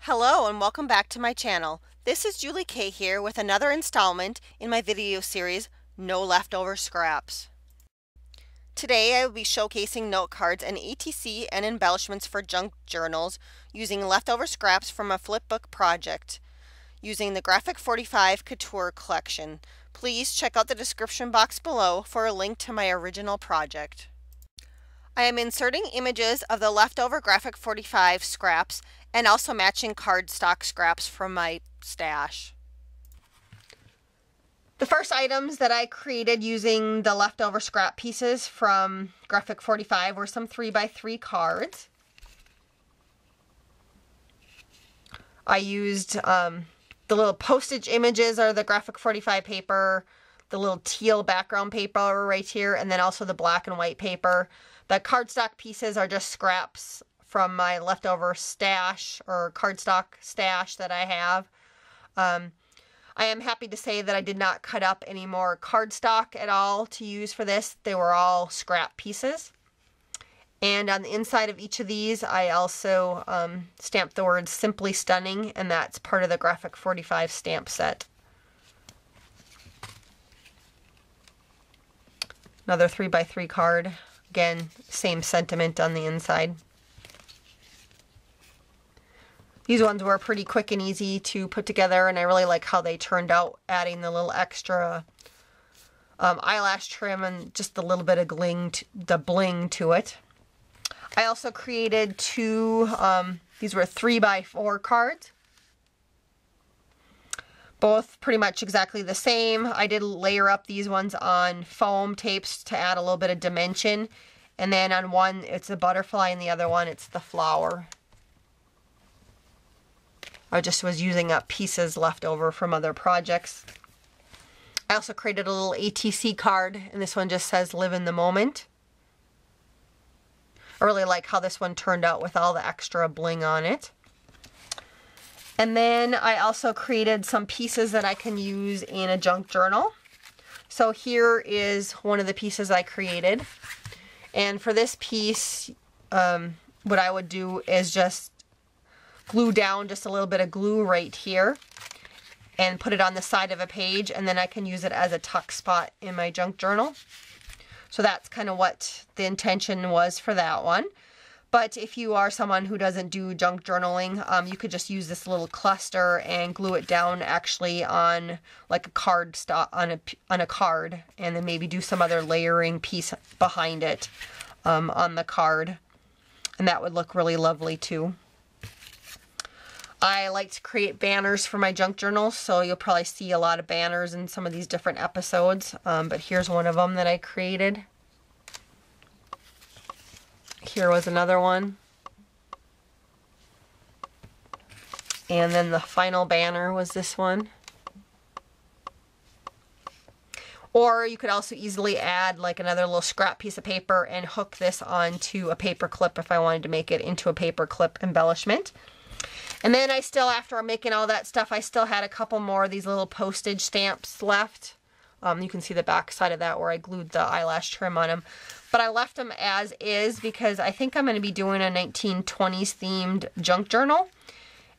Hello and welcome back to my channel. This is Julie K here with another installment in my video series, No Leftover Scraps. Today I will be showcasing note cards and ATC and embellishments for junk journals using leftover scraps from a flipbook project using the Graphic 45 Couture collection. Please check out the description box below for a link to my original project. I am inserting images of the leftover Graphic 45 scraps and also matching cardstock scraps from my stash. The first items that I created using the leftover scrap pieces from Graphic 45 were some 3x3 cards. I used the little postage images are the Graphic 45 paper, the little teal background paper right here, and then also the black and white paper. The cardstock pieces are just scraps from my leftover stash or cardstock stash that I have. I am happy to say that I did not cut up any more cardstock at all to use for this. They were all scrap pieces. And on the inside of each of these, I also stamped the word Simply Stunning, and that's part of the Graphic 45 stamp set. Another 3x3 card. Again, same sentiment on the inside. These ones were pretty quick and easy to put together, and I really like how they turned out, adding the little extra eyelash trim and just a little bit of bling to it. I also created two, these were 3x4 cards. Both pretty much exactly the same. I did layer up these ones on foam tapes to add a little bit of dimension. And then on one, it's a butterfly, and the other one, it's the flower. I just was using up pieces left over from other projects. I also created a little ATC card, and this one just says Live in the Moment. I really like how this one turned out with all the extra bling on it. And then I also created some pieces that I can use in a junk journal. So here is one of the pieces I created. And for this piece, what I would do is just glue down just a little bit of glue right here and put it on the side of a page, and then I can use it as a tuck spot in my junk journal. So that's kind of what the intention was for that one. But if you are someone who doesn't do junk journaling, you could just use this little cluster and glue it down actually on like a card on a card, and then maybe do some other layering piece behind it on the card, and that would look really lovely too. I like to create banners for my junk journals, so you'll probably see a lot of banners in some of these different episodes, but here's one of them that I created. Here was another one. And then the final banner was this one. Or you could also easily add like another little scrap piece of paper and hook this onto a paper clip if I wanted to make it into a paper clip embellishment. And then I still, after I'm making all that stuff, I still had a couple more of these little postage stamps left. You can see the back side of that where I glued the eyelash trim on them. But I left them as is because I think I'm going to be doing a 1920s themed junk journal.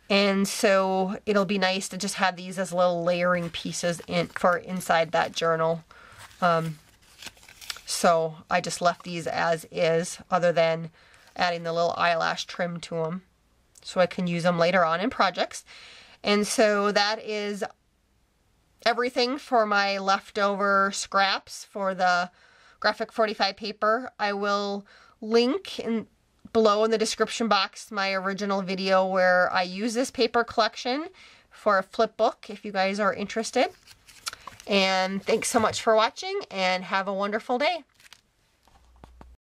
And so it'll be nice to just have these as little layering pieces for inside that journal. So I just left these as is, other than adding the little eyelash trim to them, so I can use them later on in projects. And so that is everything for my leftover scraps for the Graphic 45 paper. I will link below in the description box my original video where I use this paper collection for a flip book if you guys are interested. And thanks so much for watching, and have a wonderful day.